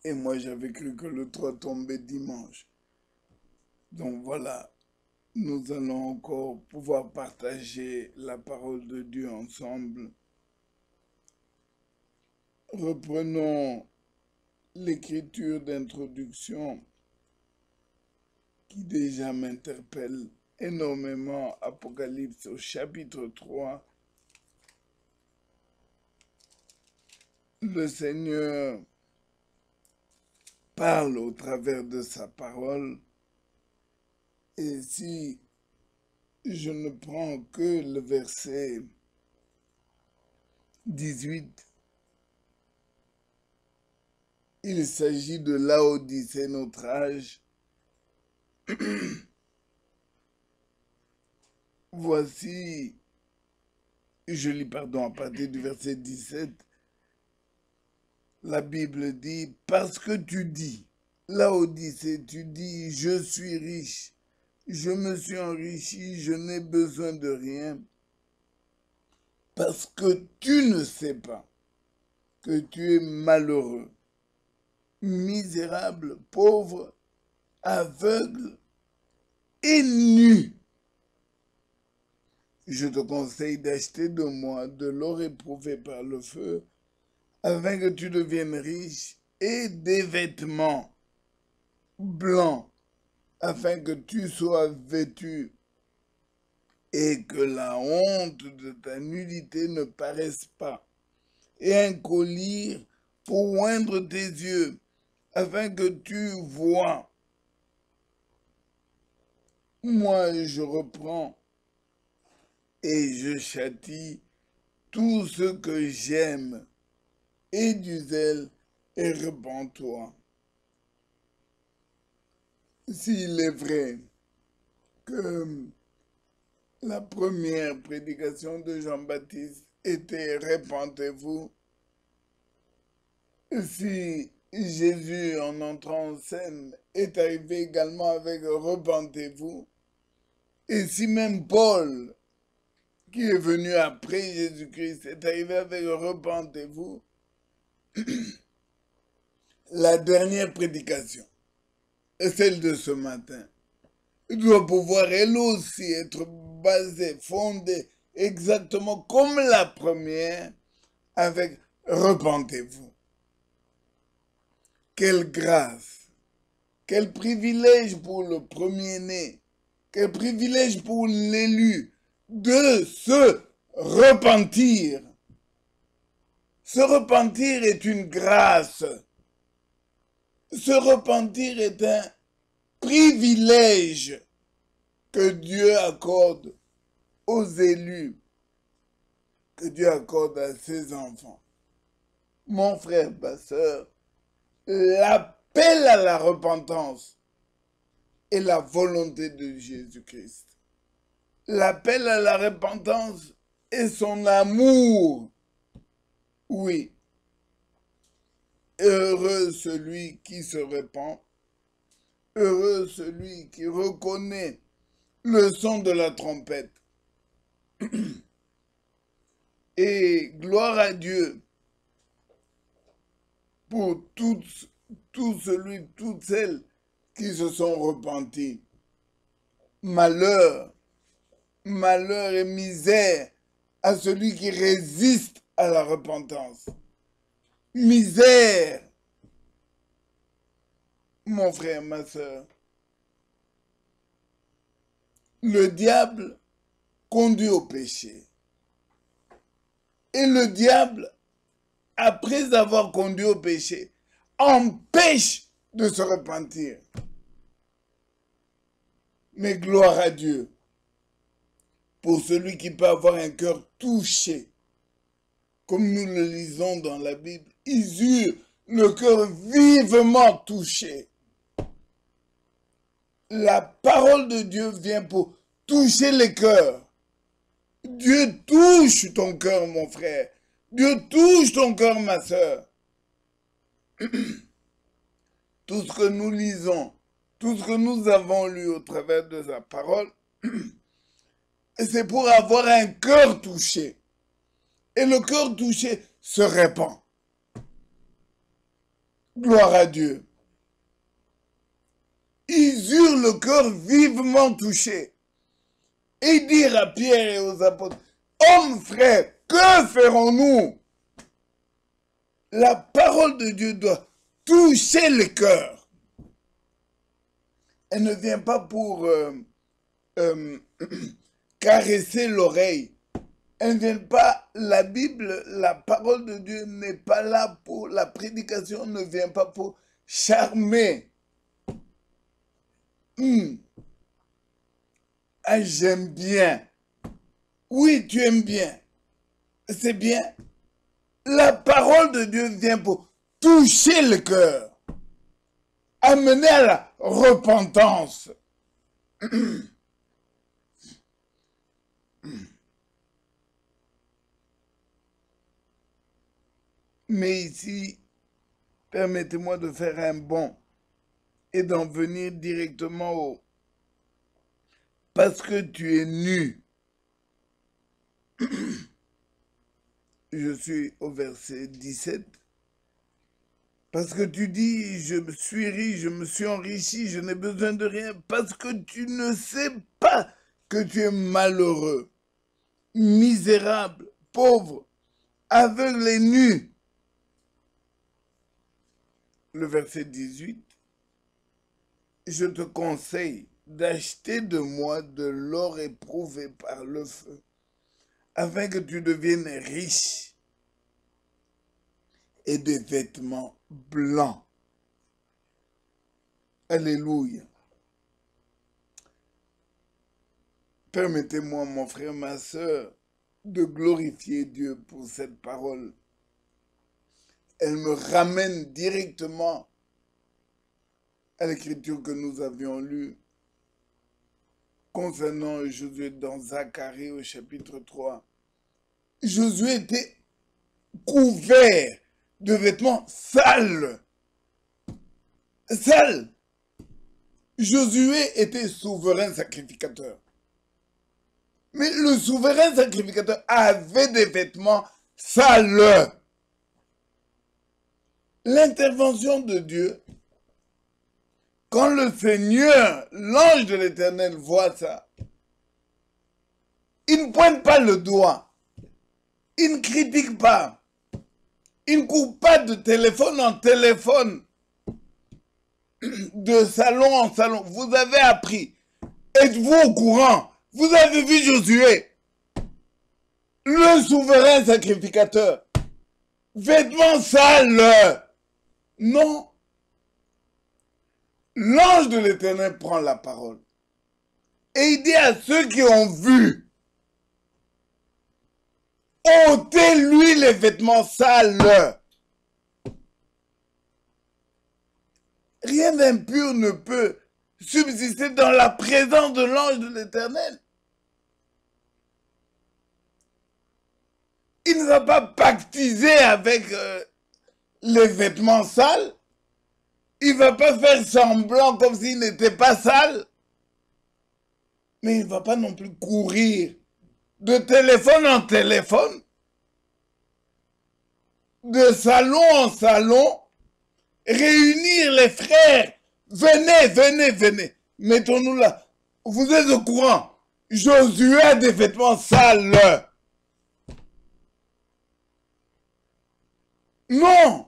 Et moi, j'avais cru que le 3 tombait dimanche. Donc voilà, nous allons encore pouvoir partager la parole de Dieu ensemble. Reprenons l'écriture d'introduction qui déjà m'interpelle énormément, Apocalypse au chapitre 3. Le Seigneur parle au travers de sa parole, et si je ne prends que le verset 18, il s'agit de Laodicée, notre âge. Voici, je lis pardon à partir du verset 17, la Bible dit, parce que tu dis, Laodicée, tu dis, je suis riche, je me suis enrichi, je n'ai besoin de rien, parce que tu ne sais pas que tu es malheureux, misérable, pauvre, aveugle et nu. Je te conseille d'acheter de moi de l'or éprouvé par le feu, afin que tu deviennes riche, et des vêtements blancs, afin que tu sois vêtu, et que la honte de ta nudité ne paraisse pas, et un collier pour oindre tes yeux, afin que tu vois. Moi, je reprends et je châtie tout ce que j'aime, et du zèle, et repens-toi. S'il est vrai que la première prédication de Jean-Baptiste était répentez-vous, si Jésus, en entrant en scène, est arrivé également avec repentez-vous, et si même Paul, qui est venu après Jésus-Christ, est arrivé avec repentez-vous, la dernière prédication, celle de ce matin, doit pouvoir elle aussi être basée, fondée exactement comme la première, avec repentez-vous. Quelle grâce, quel privilège pour le premier-né, quel privilège pour l'élu de se repentir. Se repentir est une grâce. Se repentir est un privilège que Dieu accorde aux élus, que Dieu accorde à ses enfants. Mon frère, ma soeur, l'appel à la repentance est la volonté de Jésus-Christ. L'appel à la repentance est son amour. Oui. Heureux celui qui se repent, heureux celui qui reconnaît le son de la trompette. Et gloire à Dieu pour tout celui, toutes celles qui se sont repentis. Malheur, malheur et misère à celui qui résiste à la repentance. Misère, mon frère, ma soeur. Le diable conduit au péché. Et le diable, après avoir conduit au péché, empêche de se repentir. Mais gloire à Dieu pour celui qui peut avoir un cœur touché. Comme nous le lisons dans la Bible, ils eurent le cœur vivement touché. La parole de Dieu vient pour toucher les cœurs. Dieu touche ton cœur, mon frère. Dieu touche ton cœur, ma soeur. Tout ce que nous lisons, tout ce que nous avons lu au travers de sa parole, c'est pour avoir un cœur touché. Et le cœur touché se répand. Gloire à Dieu. Ils eurent le cœur vivement touché et dirent à Pierre et aux apôtres, hommes frères, que ferons-nous? La parole de Dieu doit toucher le cœur. Elle ne vient pas pour caresser l'oreille. Elle ne vient pas, la Bible, la parole de Dieu n'est pas là pour, la prédication ne vient pas pour charmer. Ah, j'aime bien. Oui, tu aimes bien. C'est bien. La parole de Dieu vient pour toucher le cœur, amener à la repentance. Mais ici, permettez-moi de faire un bond et d'en venir directement au « parce que tu es nu ». Je suis au verset 17. Parce que tu dis, je me suis riche, je me suis enrichi, je n'ai besoin de rien. Parce que tu ne sais pas que tu es malheureux, misérable, pauvre, aveugle et nu. Le verset 18. Je te conseille d'acheter de moi de l'or éprouvé par le feu, afin que tu deviennes riche, et des vêtements blancs. Alléluia. Permettez-moi, mon frère, ma sœur, de glorifier Dieu pour cette parole. Elle me ramène directement à l'écriture que nous avions lue concernant Josué dans Zacharie au chapitre 3. Josué était couvert de vêtements sales. Sales. Josué était souverain sacrificateur. Mais le souverain sacrificateur avait des vêtements sales. L'intervention de Dieu, quand le Seigneur, l'ange de l'Éternel, voit ça, il ne pointe pas le doigt, il ne critique pas, il ne coupe pas de téléphone en téléphone, de salon en salon. Vous avez appris, êtes-vous au courant? Vous avez vu Josué, le souverain sacrificateur, vêtements sales. Non. L'ange de l'Éternel prend la parole et il dit à ceux qui ont vu, ôtez-lui les vêtements sales. Rien d'impur ne peut subsister dans la présence de l'ange de l'Éternel. Il ne va pas pactiser avec les vêtements sales. Il ne va pas faire semblant comme s'il n'était pas sale. Mais il ne va pas non plus courir de téléphone en téléphone, de salon en salon, réunir les frères. Venez, venez, venez. Mettons-nous là. Vous êtes au courant. Josué a des vêtements sales. Non.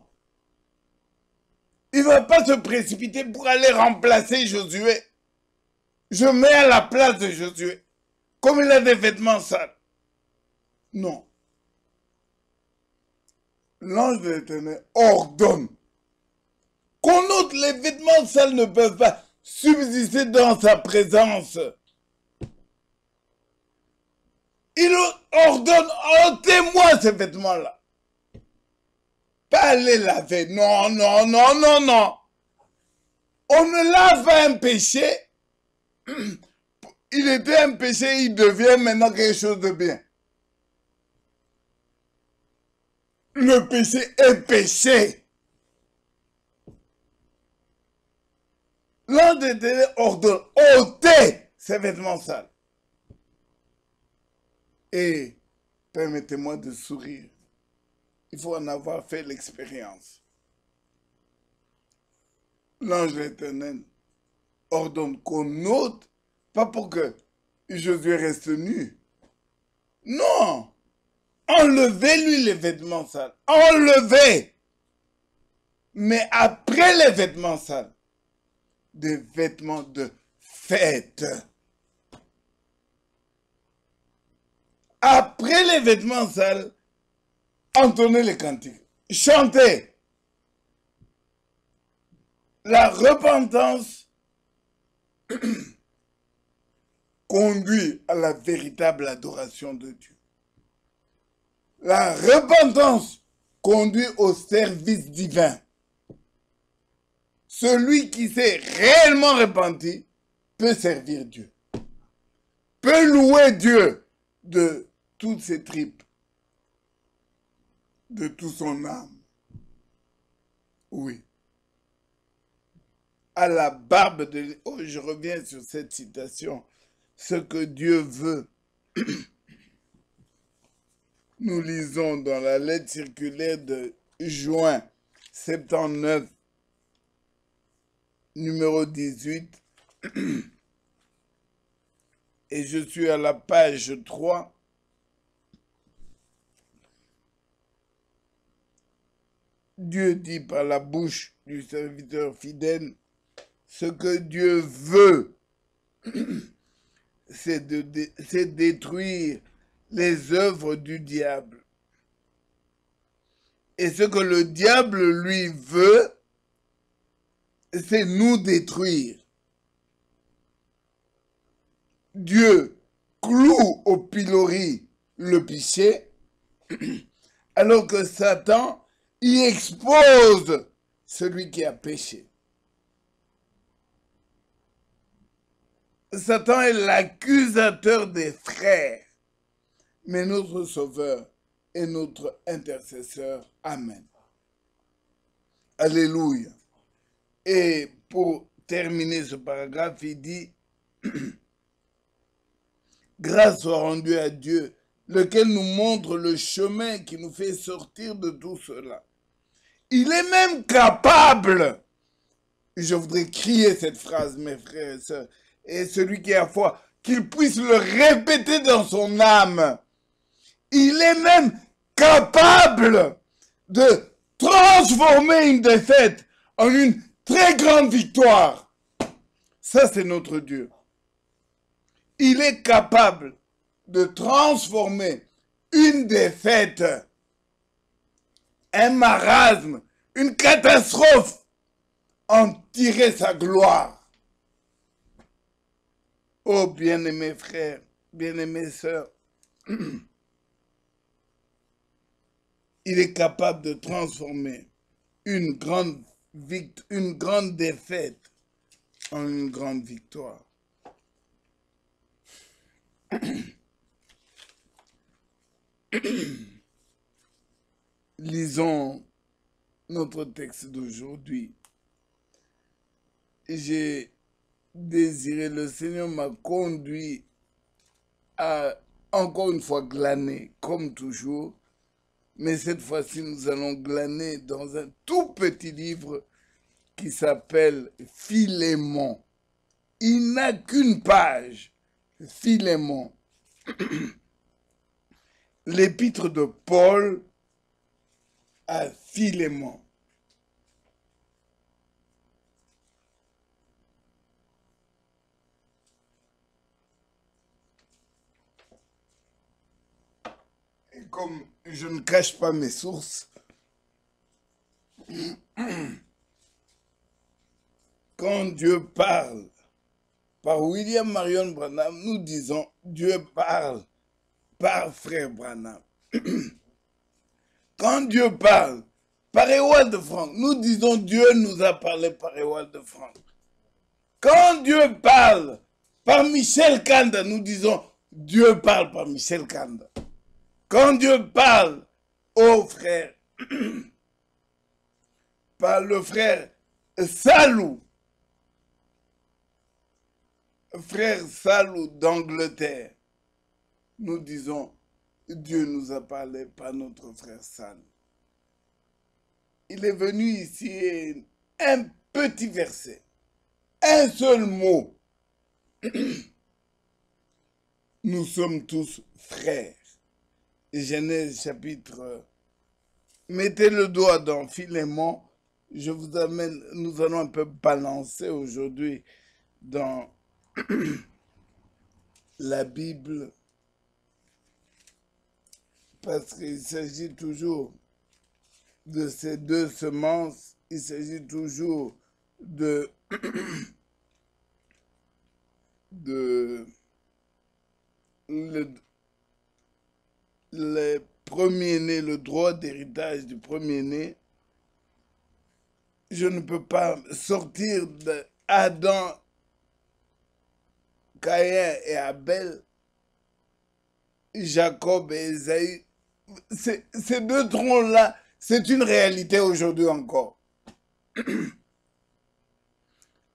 Il ne va pas se précipiter pour aller remplacer Josué. Je mets à la place de Josué. Comme il a des vêtements sales. Non. L'ange de l'Éternel ordonne qu'on ôte les vêtements sales ne peuvent pas subsister dans sa présence. Il ordonne, ôtez-moi ces vêtements-là. Pas les laver. Non, non, non, non, non. On ne lave pas un péché. Il était un péché, il devient maintenant quelque chose de bien. Le péché est péché. L'un des délais ordonne, ôtez ces vêtements sales. Et permettez-moi de sourire. Il faut en avoir fait l'expérience. l'ange éternel ordonne qu'on ôte, pas pour que Josué reste nu. Non! Enlevez-lui les vêtements sales. Enlevez! Mais après les vêtements sales, des vêtements de fête. Après les vêtements sales, entonnez les cantiques. Chantez. La repentance conduit à la véritable adoration de Dieu. La repentance conduit au service divin. Celui qui s'est réellement repenti peut servir Dieu, peut louer Dieu de toutes ses tripes, de toute son âme. Oui. À la barbe de... Oh, je reviens sur cette citation. Ce que Dieu veut. Nous lisons dans la lettre circulaire de juin 79, numéro 18, et je suis à la page 3. Dieu dit par la bouche du serviteur fidèle, ce que Dieu veut, c'est détruire les œuvres du diable. Et ce que le diable lui veut, c'est nous détruire. Dieu cloue au pilori le péché, alors que Satan y expose celui qui a péché. Satan est l'accusateur des frères, mais notre Sauveur est notre intercesseur. Amen. Alléluia. Et pour terminer ce paragraphe, il dit « Grâce soit rendue à Dieu, lequel nous montre le chemin qui nous fait sortir de tout cela. Il est même capable, je voudrais crier cette phrase, mes frères et sœurs, et celui qui a foi, qu'il puisse le répéter dans son âme. Il est même capable de transformer une défaite en une très grande victoire. Ça, c'est notre Dieu. Il est capable de transformer une défaite, un marasme, une catastrophe, en tirer sa gloire. Oh, bien-aimés frères, bien-aimées sœurs, il est capable de transformer une grande défaite en une grande victoire. Lisons notre texte d'aujourd'hui. J'ai désiré, le Seigneur m'a conduit à encore une fois glaner, comme toujours, mais cette fois-ci nous allons glaner dans un tout petit livre qui s'appelle Philémon. Il n'a qu'une page, Philémon. L'épître de Paul à Philémon. Et comme je ne cache pas mes sources, quand Dieu parle par William Marion Branham, nous disons Dieu parle par frère Branham. Quand Dieu parle par Ewald de Franck, nous disons Dieu nous a parlé par Ewald de Franck. Quand Dieu parle par Michel Kanda, nous disons Dieu parle par Michel Kanda. Quand Dieu parle au frère, par le frère Salou d'Angleterre, nous disons Dieu nous a parlé par notre frère Salou. Il est venu ici et un peu petit verset, un seul mot, nous sommes tous frères. Genèse chapitre, mettez le doigt dans Philémon, je vous amène, nous allons un peu balancer aujourd'hui dans la Bible, parce qu'il s'agit toujours de ces deux semences, il s'agit toujours de le premier-né, le droit d'héritage du premier-né. Je ne peux pas sortir d'Adam, Caïn et Abel, Jacob et Ésaü. Ces deux troncs-là, c'est une réalité aujourd'hui encore.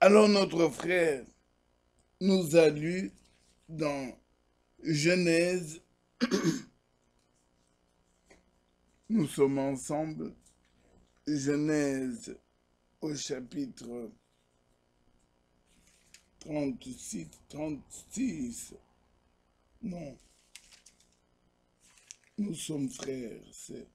Alors notre frère nous a lu dans Genèse, nous sommes ensemble, Genèse au chapitre 36, non, nous sommes frères, c'est...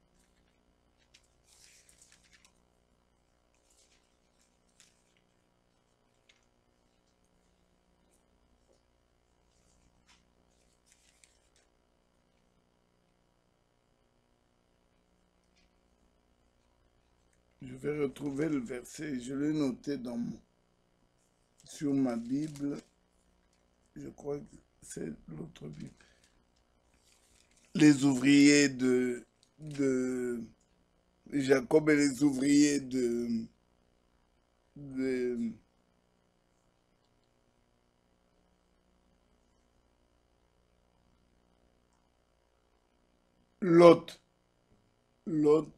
Je vais retrouver le verset, je l'ai noté sur ma Bible, je crois que c'est l'autre Bible. Les ouvriers de Jacob et les ouvriers de Lot. Lot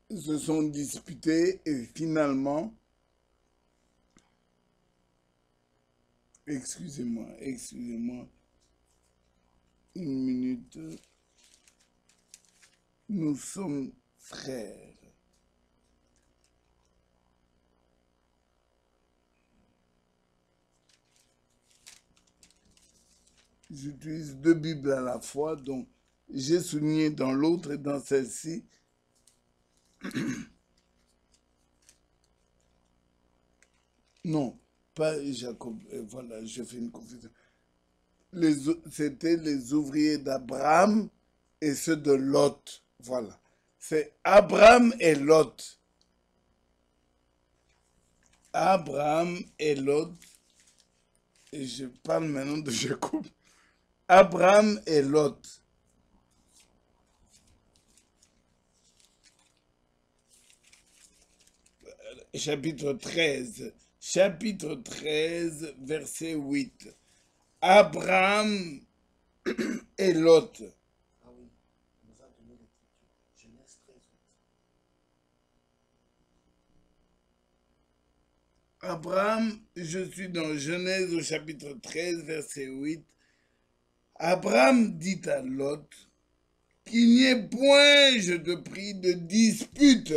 se sont disputés et finalement, excusez-moi, une minute, nous sommes frères. J'utilise deux Bibles à la fois, donc j'ai souligné dans l'autre et dans celle-ci. Non, pas Jacob. Voilà, je fais une confusion. C'était les ouvriers d'Abraham et ceux de Lot. Voilà. C'est Abraham et Lot. Abraham et Lot. Et je parle maintenant de Jacob. Abraham et Lot. Chapitre 13, verset 8. Abraham et Lot. Ah oui, il nous a donné l'écriture. Genèse 13, 8. Abraham, je suis dans Genèse au chapitre 13, verset 8. Abraham dit à Lot, qu'il n'y ait point, je te prie, de dispute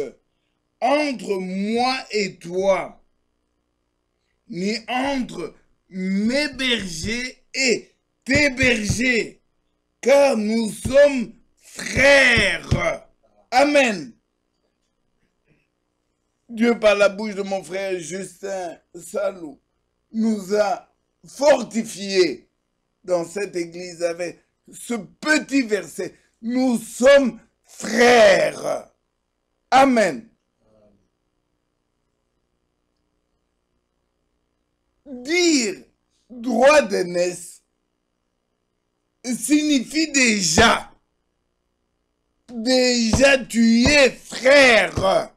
entre moi et toi, ni entre mes bergers et tes bergers, car nous sommes frères. Amen. Dieu, par la bouche de mon frère Justin Salou, nous a fortifiés dans cette église avec ce petit verset. Nous sommes frères. Amen. Dire droit d'aînesse signifie déjà tu es frère.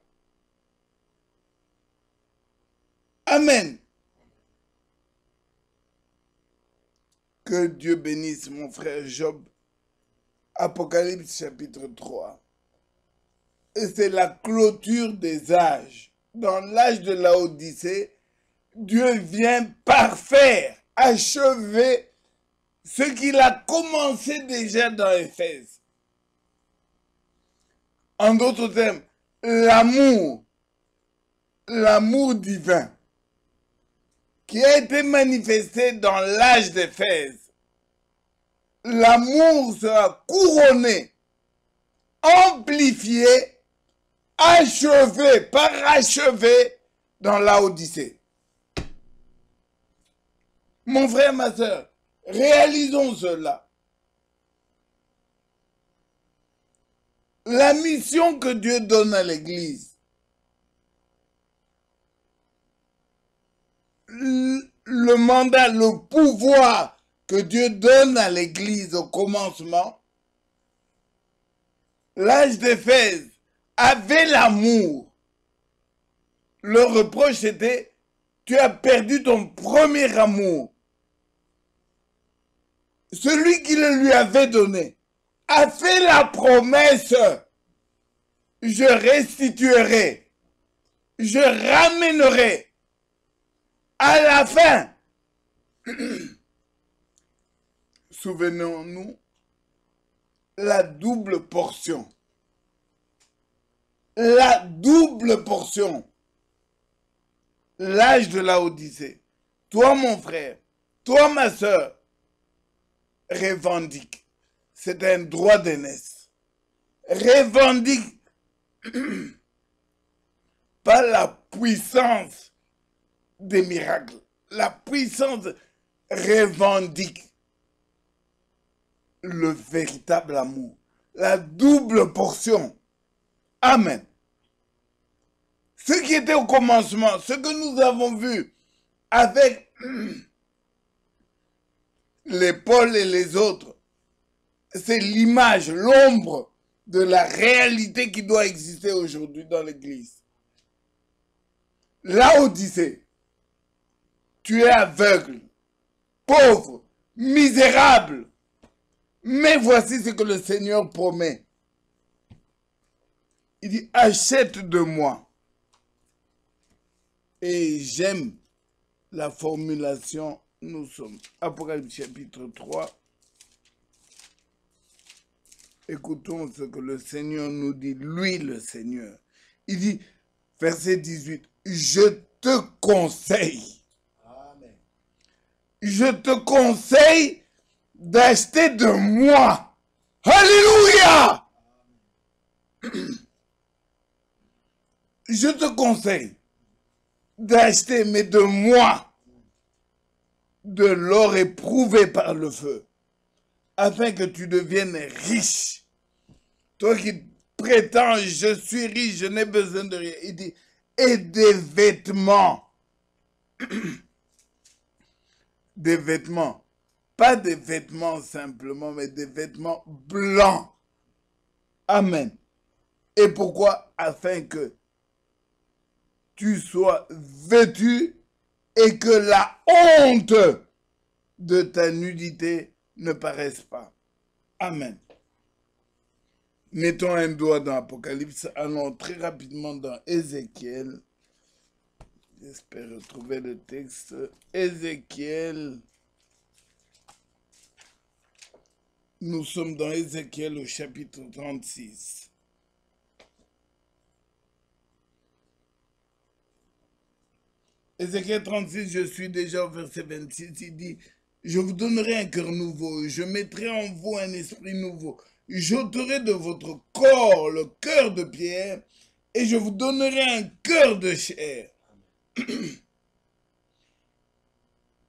Amen. Que Dieu bénisse mon frère Job. Apocalypse chapitre 3. Et c'est la clôture des âges. Dans l'âge de la Odyssée, Dieu vient parfaire, achever ce qu'il a commencé déjà dans Éphèse. En d'autres termes, l'amour l'amour divin qui a été manifesté dans l'âge d'Éphèse, l'amour sera couronné, amplifié, achevé, parachevé dans l'Odyssée. Mon frère, ma soeur, réalisons cela. La mission que Dieu donne à l'Église, le mandat, le pouvoir que Dieu donne à l'Église au commencement, l'âge d'Éphèse avait l'amour. Le reproche était, tu as perdu ton premier amour. Celui qui le lui avait donné a fait la promesse, je restituerai, je ramènerai à la fin. Souvenons-nous, la double portion. La double portion. L'âge de l'Odyssée. Toi, mon frère, toi, ma soeur, revendique. C'est un droit d'aînesse. Revendique pas la puissance des miracles. La puissance revendique le véritable amour. La double portion. Amen. Ce qui était au commencement, ce que nous avons vu avec les Paul et les autres, c'est l'image, l'ombre de la réalité qui doit exister aujourd'hui dans l'Église. L'Odyssée, tu es aveugle, pauvre, misérable, mais voici ce que le Seigneur promet. Il dit, achète de moi. Et j'aime la formulation, nous sommes, Apocalypse chapitre 3. Écoutons ce que le Seigneur nous dit, lui le Seigneur. Il dit, verset 18, je te conseille. Amen. Je te conseille d'acheter de moi. Alléluia! Je te conseille d'acheter, mais de moi, de l'or éprouvé par le feu, afin que tu deviennes riche. Toi qui prétends, je suis riche, je n'ai besoin de rien. Il dit, et des vêtements. Des vêtements. Pas des vêtements simplement, mais des vêtements blancs. Amen. Et pourquoi? Afin que tu sois vêtu et que la honte de ta nudité ne paraisse pas. Amen. Mettons un doigt dans Apocalypse, allons très rapidement dans Ézéchiel. J'espère retrouver le texte. Ézéchiel. Nous sommes dans Ézéchiel au chapitre 36. Ézéchiel 36, je suis déjà au verset 26, il dit, je vous donnerai un cœur nouveau, je mettrai en vous un esprit nouveau, j'ôterai de votre corps le cœur de pierre, et je vous donnerai un cœur de chair.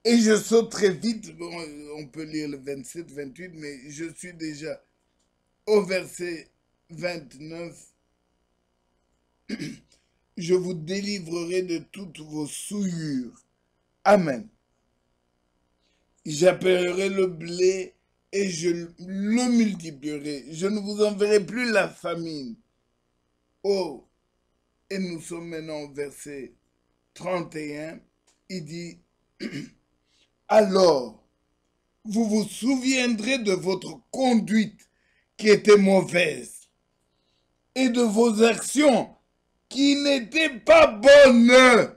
Et je saute très vite, bon, on peut lire le 27, 28, mais je suis déjà au verset 29. Je vous délivrerai de toutes vos souillures. Amen. J'appellerai le blé et je le multiplierai. Je ne vous enverrai plus la famine. Oh, et nous sommes maintenant au verset 31. Il dit, alors, vous vous souviendrez de votre conduite qui était mauvaise et de vos actions qui n'étaient pas bonnes.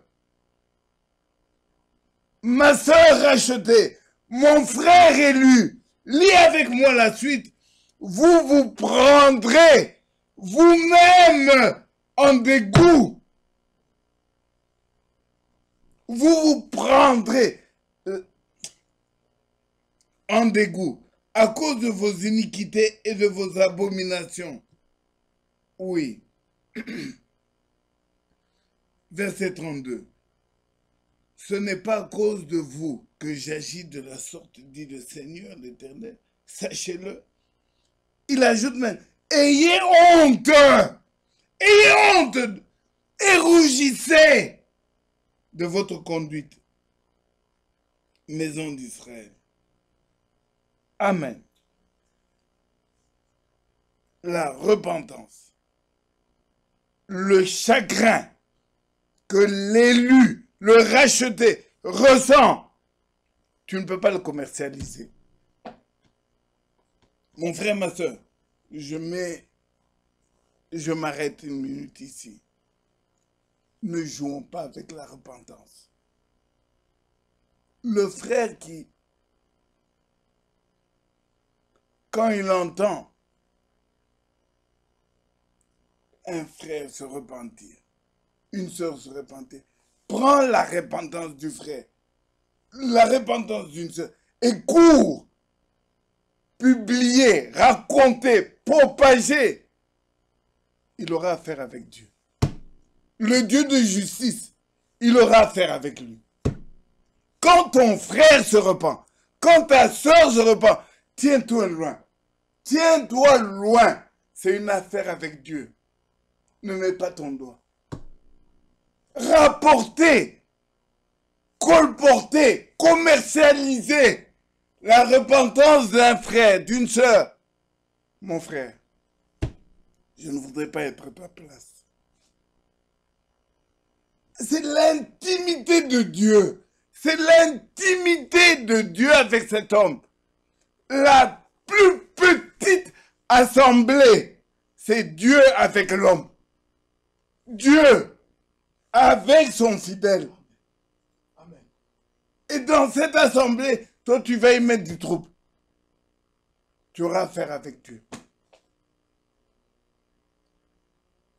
Ma sœur rachetée, mon frère élu, lis avec moi la suite. Vous vous prendrez vous-même en dégoût vous vous prendrez en dégoût à cause de vos iniquités et de vos abominations. Oui. Verset 32. Ce n'est pas à cause de vous que j'agis de la sorte, dit le Seigneur l'Éternel. Sachez-le. Il ajoute même, ayez honte, ayez honte et rougissez de votre conduite, maison d'Israël. Amen. La repentance, le chagrin que l'élu, le racheté, ressent, tu ne peux pas le commercialiser. Mon frère, ma soeur, je m'arrête une minute ici. Ne jouons pas avec la repentance. Le frère qui, quand il entend un frère se repentir, une sœur se repentir, prend la repentance du frère, la repentance d'une sœur, et court, publier, raconter, propager, il aura affaire avec Dieu. Le Dieu de justice, il aura affaire avec lui. Quand ton frère se repent, quand ta sœur se repent, tiens-toi loin. Tiens-toi loin. C'est une affaire avec Dieu. Ne mets pas ton doigt. Rapporter, colporter, commercialiser la repentance d'un frère, d'une sœur. Mon frère, je ne voudrais pas être à ta place. C'est l'intimité de Dieu. C'est l'intimité de Dieu avec cet homme. La plus petite assemblée, c'est Dieu avec l'homme. Dieu avec son fidèle. Amen. Et dans cette assemblée, toi, tu vas y mettre du trouble. Tu auras affaire avec Dieu.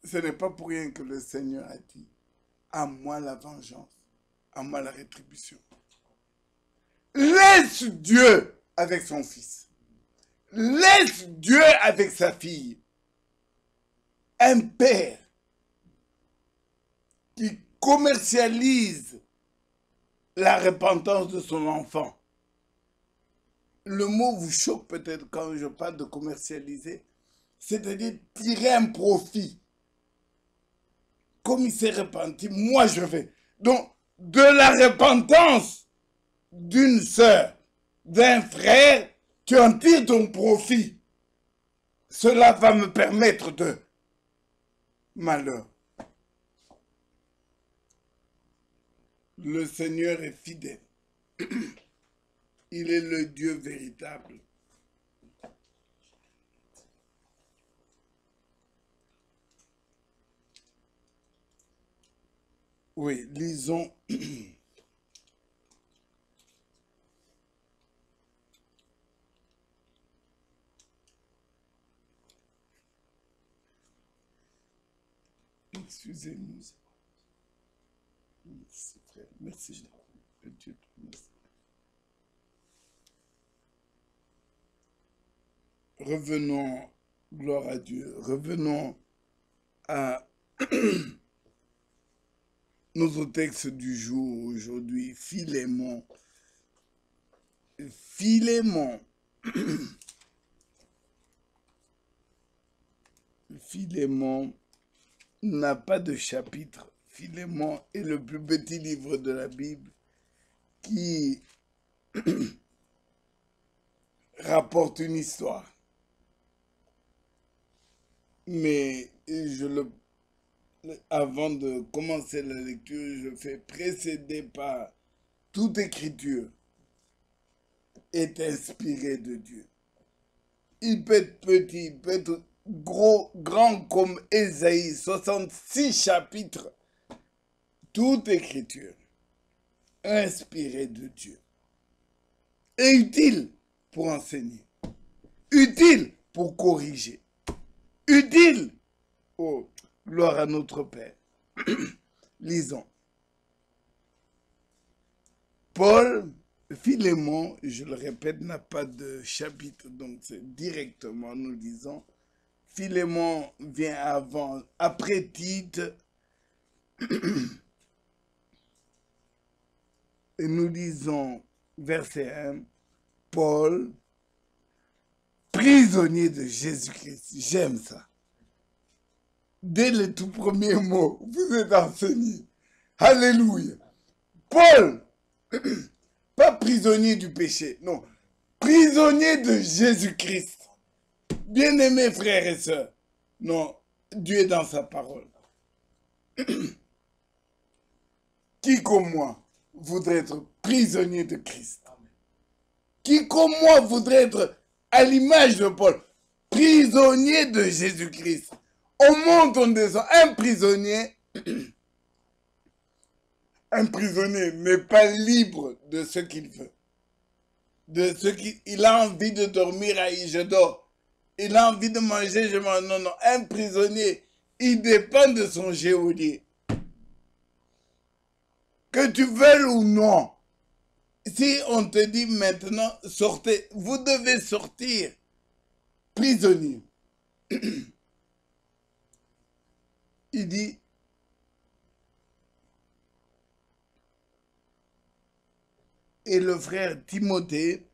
Ce n'est pas pour rien que le Seigneur a dit, à moi la vengeance, à moi la rétribution. Laisse Dieu avec son fils. Laisse Dieu avec sa fille. Un père qui commercialise la repentance de son enfant. Le mot vous choque peut-être quand je parle de commercialiser, c'est-à-dire tirer un profit. Comme il s'est repenti, moi je vais. Donc, de la repentance d'une sœur, d'un frère, tu en tires ton profit. Cela va me permettre de malheur. Le Seigneur est fidèle. Il est le Dieu véritable. Oui, lisons. Excusez-nous. Merci, frère. Merci. Que Dieu te remercie. Revenons, gloire à Dieu, revenons à notre texte du jour aujourd'hui, Philémon. Philémon. Philémon n'a pas de chapitre. Philémon est le plus petit livre de la Bible qui rapporte une histoire. Mais avant de commencer la lecture, je fais précéder par toute écriture est inspirée de Dieu. Il peut être petit, il peut être grand comme Ésaïe, 66 chapitres. Toute écriture inspirée de Dieu est utile pour enseigner, utile pour corriger, utile. Oh, gloire à notre Père. Lisons. Paul, Philémon, je le répète, n'a pas de chapitre, donc c'est directement, nous disons, Philémon vient avant, après Tite, et nous disons, verset 1, Paul, prisonnier de Jésus-Christ. J'aime ça. Dès le tout premier mot, vous êtes enseigné. Alléluia. Paul, pas prisonnier du péché, non. Prisonnier de Jésus-Christ. Bien-aimés frères et sœurs. Non, Dieu est dans sa parole. Qui comme moi voudrait être prisonnier de Christ? Qui comme moi voudrait être à l'image de Paul, prisonnier de Jésus-Christ? On monte, on descend. Un prisonnier n'est pas libre de ce qu'il veut. Il a envie de dormir, je dors. Il a envie de manger, je mange. Non, non. Un prisonnier, il dépend de son geôlier. Que tu veuilles ou non. Si on te dit maintenant, sortez, vous devez sortir. Prisonnier. Il dit, et le frère Timothée,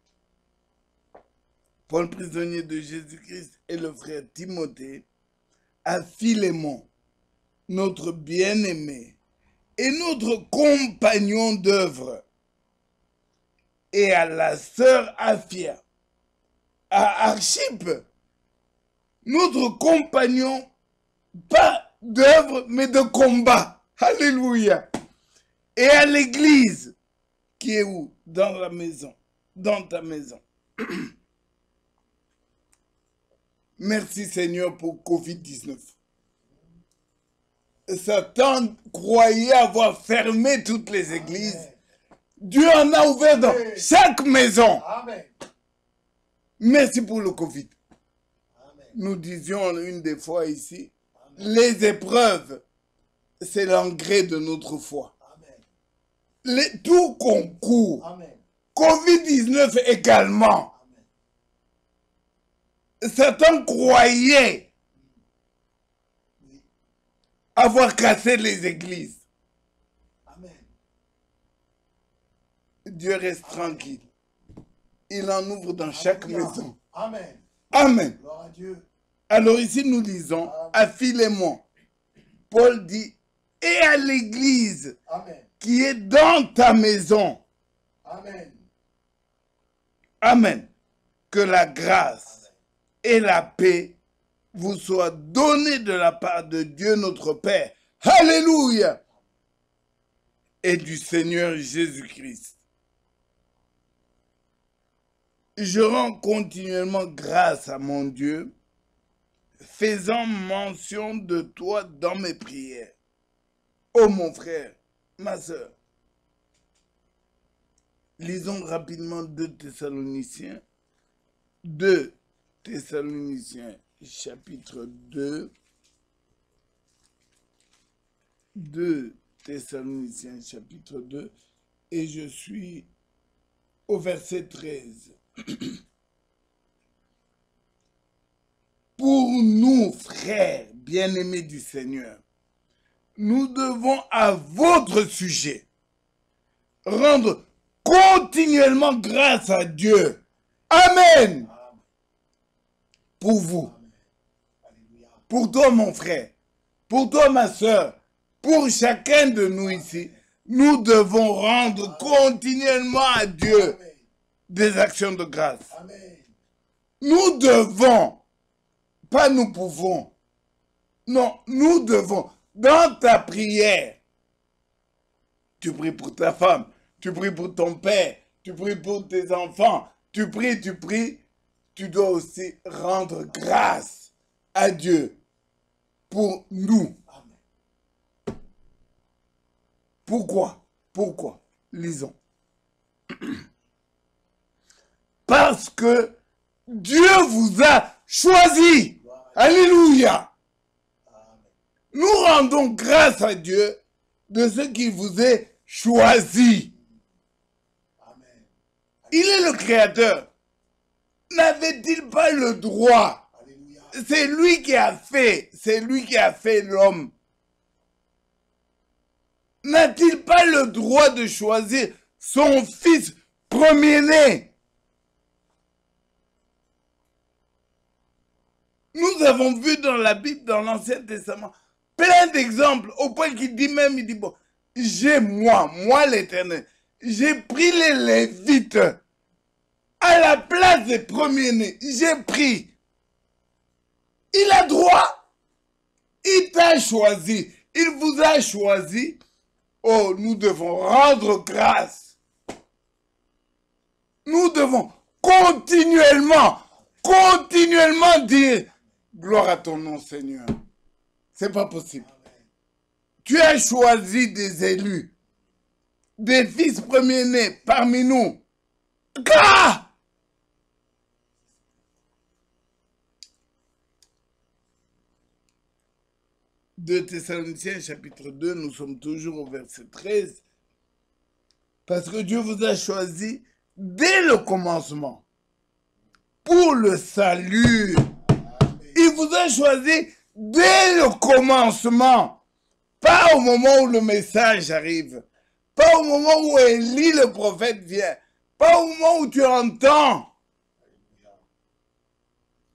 Paul prisonnier de Jésus-Christ, et le frère Timothée, à Philémon, notre bien-aimé, et notre compagnon d'œuvre, et à la sœur Aphia, à Archippe, notre compagnon, pas d'œuvre, mais de combat. Alléluia. Et à l'église, qui est où? Dans la maison, dans ta maison. Merci Seigneur pour Covid-19. Satan croyait avoir fermé toutes les églises. Amen. Dieu en a ouvert dans chaque maison. Amen. Merci pour le Covid. Amen. Nous disions une des fois ici, amen, les épreuves, c'est l'engrais de notre foi. Amen. Tout concourt. Covid-19 également. Amen. Satan croyait avoir cassé les églises. Amen. Dieu reste tranquille. Il en ouvre dans chaque maison. Amen. Amen. Gloire à Dieu. Alors ici nous lisons, amen, à Philémon, Paul dit, et à l'église, amen, qui est dans ta maison. Amen. Amen. Que la grâce, amen, et la paix vous soient données de la part de Dieu notre Père. Alléluia. Et du Seigneur Jésus-Christ. Je rends continuellement grâce à mon Dieu, faisant mention de toi dans mes prières. Oh mon frère, ma soeur, lisons rapidement 2 Thessaloniciens. 2 Thessaloniciens, chapitre 2. 2 Thessaloniciens, chapitre 2. Et je suis au verset 13. Pour nous, frères bien-aimés du Seigneur, nous devons à votre sujet rendre continuellement grâce à Dieu. Amen. Pour vous, pour toi mon frère, pour toi ma soeur, pour chacun de nous ici, nous devons rendre continuellement à Dieu des actions de grâce. Amen. Nous devons, pas nous pouvons. Non, nous devons. Dans ta prière, tu pries pour ta femme, tu pries pour ton père, tu pries pour tes enfants, tu pries, tu dois aussi rendre grâce à Dieu pour nous. Amen. Pourquoi? Pourquoi? Lisons. Parce que Dieu vous a choisi. Alléluia. Nous rendons grâce à Dieu de ce qu'il vous est choisi. Il est le créateur. N'avait-il pas le droit? Alléluia. C'est lui qui a fait. C'est lui qui a fait l'homme. N'a-t-il pas le droit de choisir son fils premier-né? Nous avons vu dans la Bible, dans l'Ancien Testament, plein d'exemples, au point qu'il dit même, il dit, bon, moi l'Éternel, j'ai pris les Lévites à la place des premiers-nés. J'ai pris. Il a droit. Il t'a choisi. Il vous a choisi. Oh, nous devons rendre grâce. Nous devons continuellement dire gloire à ton nom, Seigneur. C'est pas possible. Tu as choisi des élus, des fils premiers-nés parmi nous. Car 2 Thessaloniciens chapitre 2, nous sommes toujours au verset 13. Parce que Dieu vous a choisi dès le commencement pour le salut. Il vous a choisi dès le commencement. Pas au moment où le message arrive. Pas au moment où Élie le prophète vient. Pas au moment où tu entends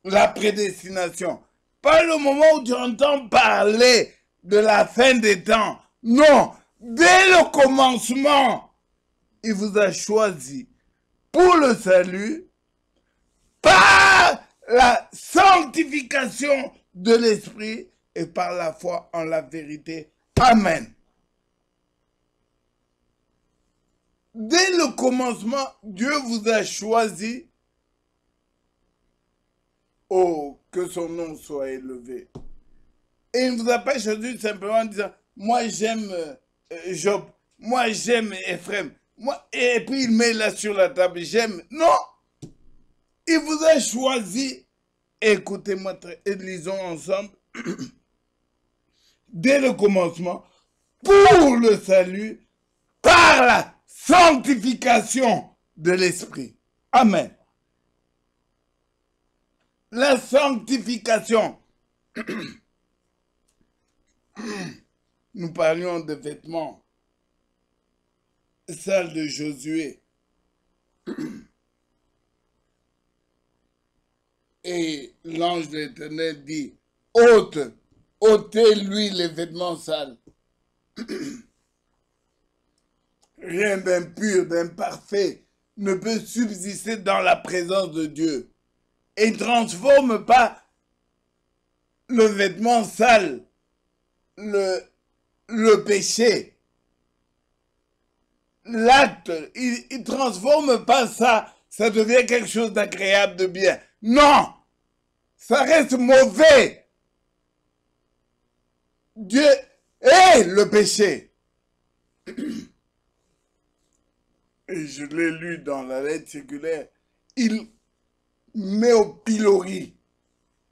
la prédestination. Pas le moment où tu entends parler de la fin des temps. Non, dès le commencement, il vous a choisi pour le salut par la sanctification de l'esprit et par la foi en la vérité. Amen. Dès le commencement, Dieu vous a choisi. Oh, que son nom soit élevé. Et il ne vous a pas choisi simplement en disant, moi j'aime Job, moi j'aime Ephraim, et puis il met là sur la table, j'aime. Non, il vous a choisi. Écoutez-moi, lisons ensemble. Dès le commencement, pour le salut, par la sanctification de l'esprit. Amen. La sanctification. Nous parlions de vêtements sales de Josué. Et l'ange de l'Éternel dit, ôtez-lui les vêtements sales. Rien d'impur, d'imparfait ne peut subsister dans la présence de Dieu. Et ne transforme pas le vêtement sale, le péché, l'acte. Il ne transforme pas ça, ça devient quelque chose d'agréable, de bien. Non, ça reste mauvais. Dieu est le péché. Et je l'ai lu dans la lettre séculaire. Il met au pilori.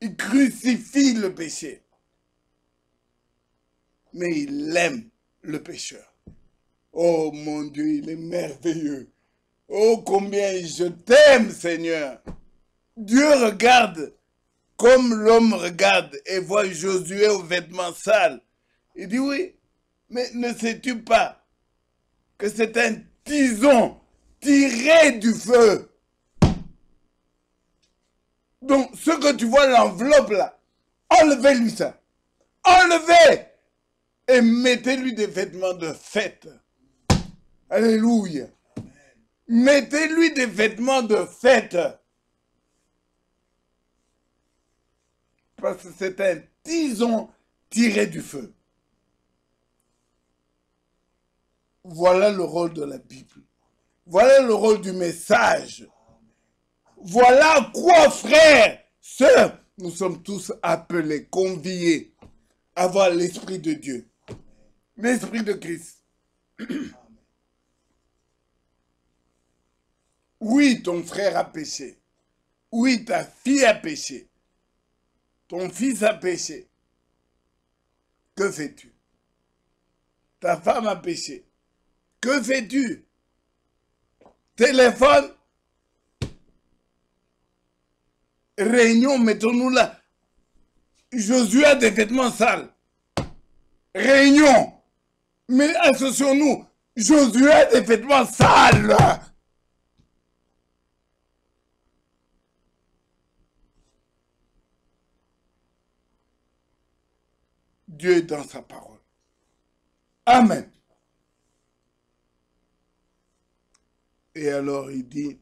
Il crucifie le péché. Mais il aime le pécheur. Oh mon Dieu, il est merveilleux. Oh combien je t'aime, Seigneur. Dieu regarde comme l'homme regarde et voit Josué aux vêtements sales. Il dit oui, mais ne sais-tu pas que c'est un tison tiré du feu? Donc, ce que tu vois, l'enveloppe là, enlevez-lui ça. Enlevez et mettez-lui des vêtements de fête. Alléluia. Mettez-lui des vêtements de fête. Parce que c'est un tison tiré du feu. Voilà le rôle de la Bible. Voilà le rôle du message. Voilà quoi, frères, sœurs, nous sommes tous appelés, conviés à avoir l'Esprit de Dieu. L'Esprit de Christ. Oui, ton frère a péché. Oui, ta fille a péché. Ton fils a péché. Que fais-tu? Ta femme a péché. Que fais-tu? Téléphone, Réunion, mettons-nous là. Josué a des vêtements sales. Réunion. Mais associons-nous. Josué a des vêtements sales. Dieu est dans sa parole. Amen. Et alors il dit,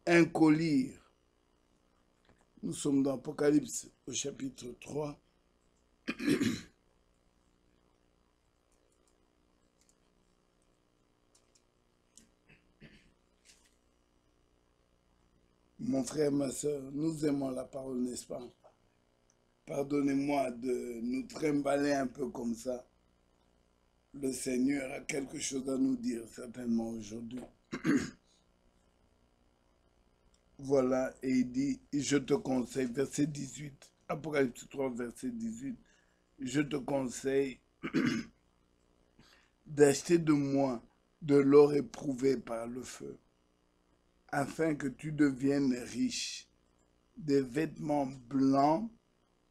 un collier. Nous sommes dans Apocalypse au chapitre 3. Mon frère, ma soeur, nous aimons la parole, n'est-ce pas? Pardonnez-moi de nous trimballer un peu comme ça. Le Seigneur a quelque chose à nous dire, certainement, aujourd'hui. Voilà, et il dit, je te conseille, verset 18, Apocalypse 3, verset 18, je te conseille d'acheter de moi de l'or éprouvé par le feu, afin que tu deviennes riche, des vêtements blancs,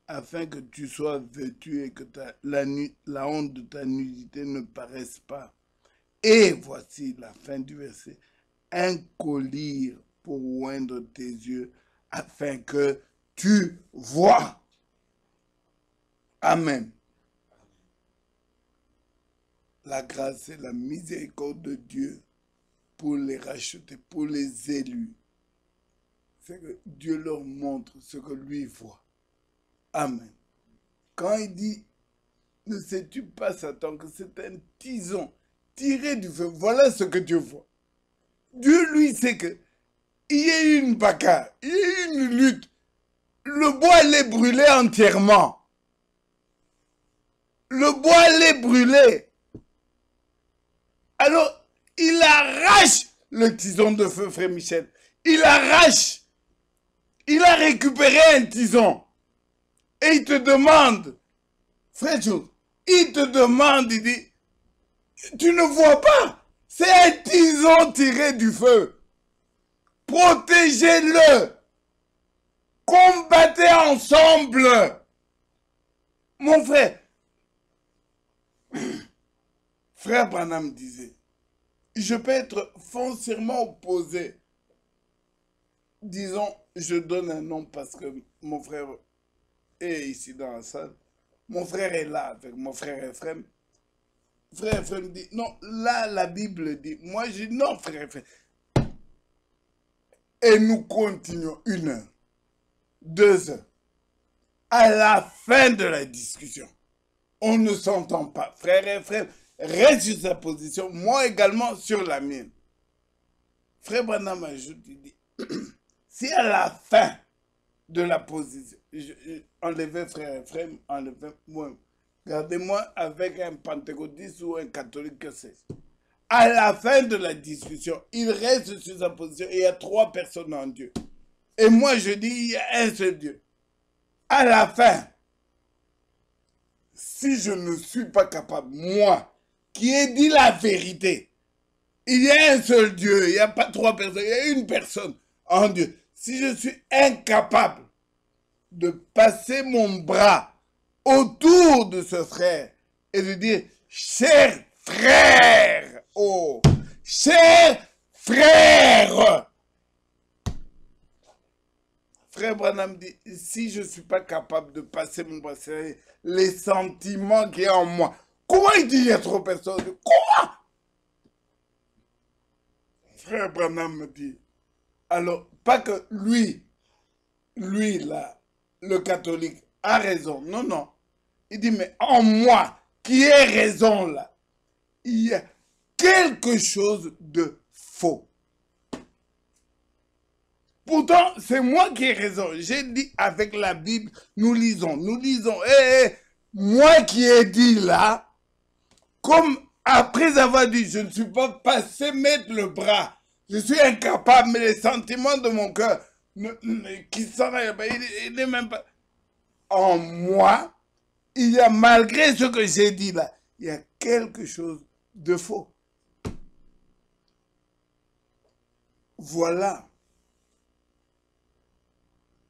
afin que tu sois vêtu et que la honte de ta nudité ne paraisse pas. Et voici la fin du verset, un collier pour oindre tes yeux, afin que tu vois. Amen. La grâce et la miséricorde de Dieu pour les racheter, pour les élus. C'est que Dieu leur montre ce que lui voit. Amen. Quand il dit, ne sais-tu pas, Satan, que c'est un tison tiré du feu, voilà ce que Dieu voit. Dieu, lui, sait que il y a eu une bagarre, il y a eu une lutte. Le bois allait brûler entièrement. Le bois allait brûler. Alors, il arrache le tison de feu, frère Michel. Il arrache. Il a récupéré un tison. Et il te demande, frère Jules, il te demande, il dit, tu ne vois pas, c'est un tison tiré du feu. Protégez-le. Combattez ensemble. Mon frère, frère Branham disait, je peux être foncièrement opposé. Disons, je donne un nom parce que mon frère est ici dans la salle. Mon frère est là avec mon frère Ephraim. Frère Ephraim dit, non, là la Bible dit. Moi je dis, non frère Ephraim. Et nous continuons 1 heure, 2 heures. À la fin de la discussion, on ne s'entend pas. Frère Ephraim reste sur sa position, moi également sur la mienne. Frère Branham ajoute, il dit, si à la fin de la position, enlevez frère Ephraim, enlevez moi, gardez-moi avec un pentecôtiste ou un catholique que c'est. À la fin de la discussion, il reste sur sa position et il y a 3 personnes en Dieu. Et moi je dis, il y a un seul Dieu. À la fin, si je ne suis pas capable, moi, qui ai dit la vérité, il y a un seul Dieu, il n'y a pas 3 personnes, il y a une personne en Dieu. Si je suis incapable de passer mon bras autour de ce frère et de dire, cher frère, oh, cher frère. Frère Branham dit, si je ne suis pas capable de passer mon bras, c'est les sentiments qu'il y a en moi. Comment il dit, il y a trop personne? Comment? Frère Branham me dit, alors, pas que lui là, le catholique, a raison. Non, non. Il dit, mais en moi, qui ai raison là, il y a quelque chose de faux. Pourtant, c'est moi qui ai raison. J'ai dit avec la Bible, nous lisons. Moi qui ai dit là, comme après avoir dit, je ne suis pas passé mettre le bras, je suis incapable, mais les sentiments de mon cœur, qui s'en il n'est même pas... En moi, il y a, malgré ce que j'ai dit là, il y a quelque chose de faux. Voilà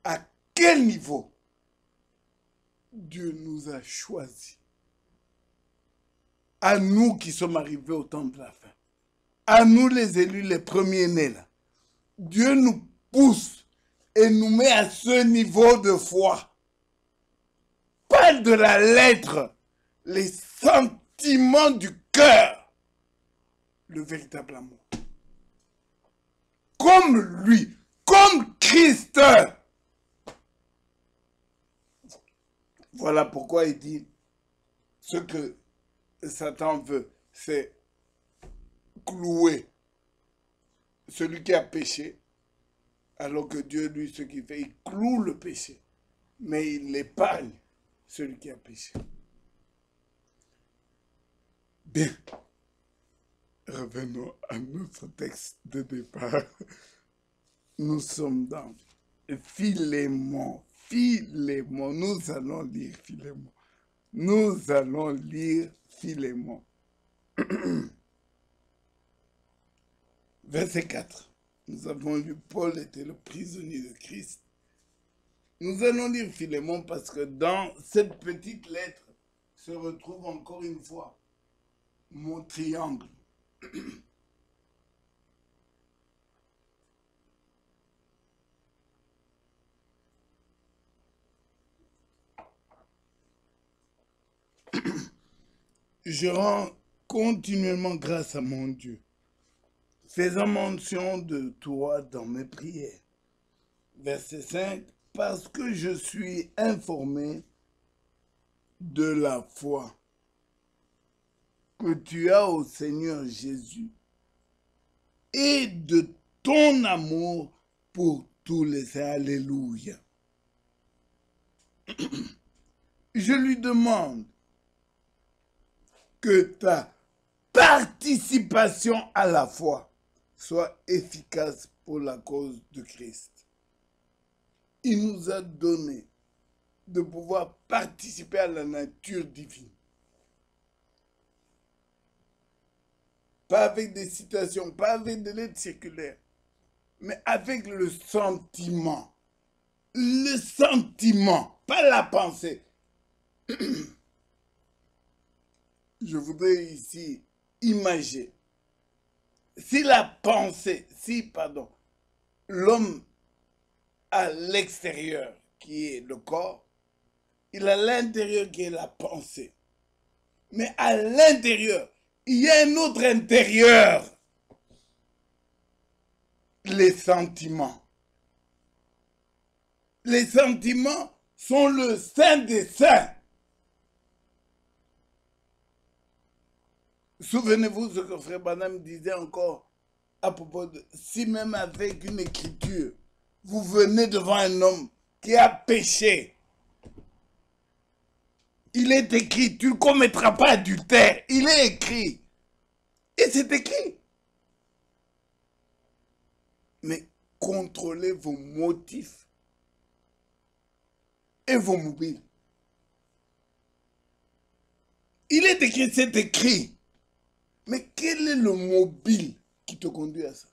à quel niveau Dieu nous a choisis. À nous qui sommes arrivés au temps de la fin. À nous les élus, les premiers-nés là. Dieu nous pousse et nous met à ce niveau de foi. Pas de la lettre, les sentiments du cœur. Le véritable amour. Comme lui, comme Christ. Voilà pourquoi il dit, ce que Satan veut, c'est clouer celui qui a péché, alors que Dieu, lui, ce qu'il fait, il cloue le péché, mais il épargne celui qui a péché. Bien, revenons à notre texte de départ. Nous sommes dans Philémon. Philémon, nous allons lire Philémon. Nous allons lire Philémon. Verset 4. Nous avons lu Paul était le prisonnier de Christ. Nous allons lire Philémon parce que dans cette petite lettre se retrouve encore une fois mon triangle. Je rends continuellement grâce à mon Dieu, faisant mention de toi dans mes prières. Verset 5, parce que je suis informé de la foi que tu as au Seigneur Jésus et de ton amour pour tous les saints. Alléluia. Je lui demande que ta participation à la foi soit efficace pour la cause de Christ. Il nous a donné de pouvoir participer à la nature divine. Pas avec des citations, pas avec des lettres circulaires, mais avec le sentiment. Le sentiment, pas la pensée. Je voudrais ici imaginer, si l'homme à l'extérieur qui est le corps, il a l'intérieur qui est la pensée. Mais à l'intérieur, il y a un autre intérieur, les sentiments. Les sentiments sont le saint des saints. Souvenez-vous ce que Frère Branham disait encore à propos de si même avec une écriture, vous venez devant un homme qui a péché. Il est écrit, tu ne commettras pas adultère. Il est écrit. Et c'est écrit. Mais contrôlez vos motifs et vos mobiles. Il est écrit, c'est écrit. Mais quel est le mobile qui te conduit à ça?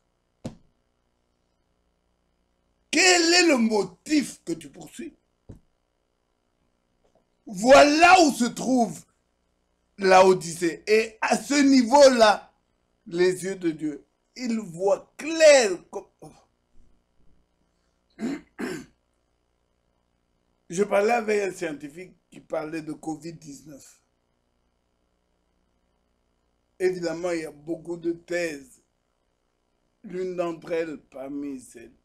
Quel est le motif que tu poursuis? Voilà où se trouve la Odyssée. Et à ce niveau-là, les yeux de Dieu, ils voient clair. Je parlais avec un scientifique qui parlait de Covid-19. Évidemment, il y a beaucoup de thèses. L'une d'entre elles, parmi celles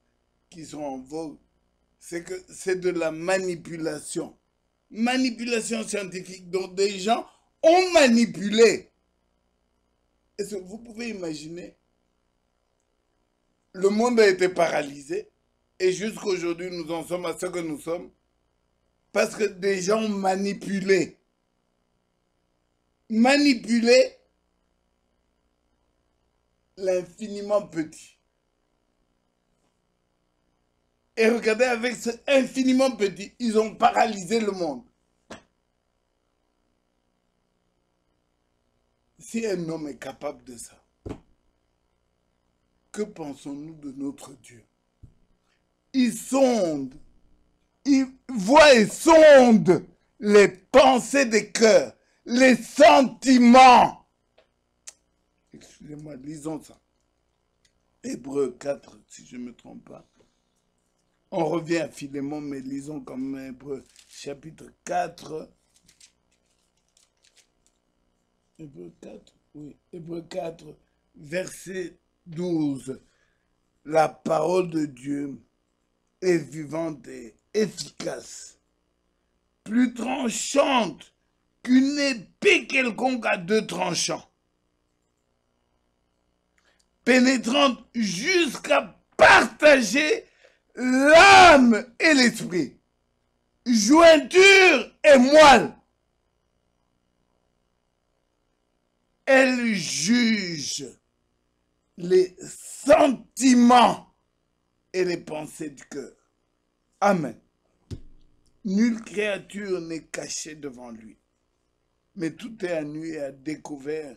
qui sont en vogue, c'est que c'est de la manipulation. Manipulation scientifique dont des gens ont manipulé. Est-ce que vous pouvez imaginer? Le monde a été paralysé et jusqu'à aujourd'hui, nous en sommes à ce que nous sommes parce que des gens ont manipulé. Manipulé l'infiniment petit. Et regardez, avec ce infiniment petit, ils ont paralysé le monde. Si un homme est capable de ça, que pensons-nous de notre Dieu? Il sonde Il voit et sonde les pensées des cœurs, les sentiments. Excusez-moi, lisons ça. Hébreux 4, si je ne me trompe pas. On revient à Philémon, mais lisons quand même Hébreux chapitre 4. Hébreux 4, oui. Hébreux 4, verset 12. La parole de Dieu est vivante et efficace, plus tranchante qu'une épée quelconque à deux tranchants, pénétrante jusqu'à partager l'âme et l'esprit, jointure et moelle. Elle juge les sentiments et les pensées du cœur. Amen. Nulle créature n'est cachée devant lui, mais tout est à nu et à découvert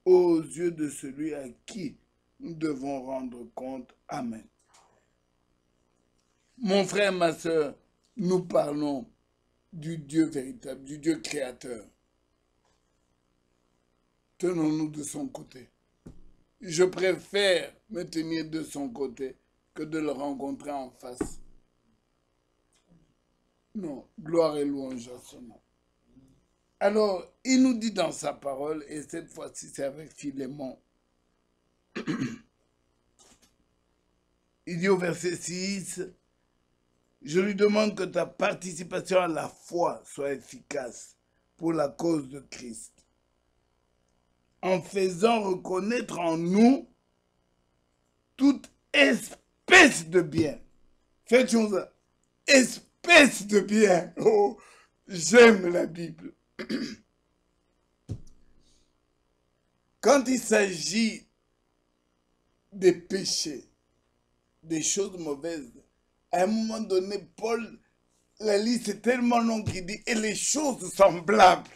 aux yeux de celui à qui nous devons rendre compte. Amen. Mon frère, ma soeur, nous parlons du Dieu véritable, du Dieu créateur. Tenons-nous de son côté. Je préfère me tenir de son côté que de le rencontrer en face. Non, gloire et louange à son nom. Alors, il nous dit dans sa parole, et cette fois-ci c'est avec Philémon, il dit au verset 6, « Je lui demande que ta participation à la foi soit efficace pour la cause de Christ, en faisant reconnaître en nous toute espèce de bien. » Faites ça. Espèce de bien. Oh, j'aime la Bible. Quand il s'agit des péchés, des choses mauvaises, à un moment donné, Paul, la liste est tellement longue qu'il dit, et les choses semblables.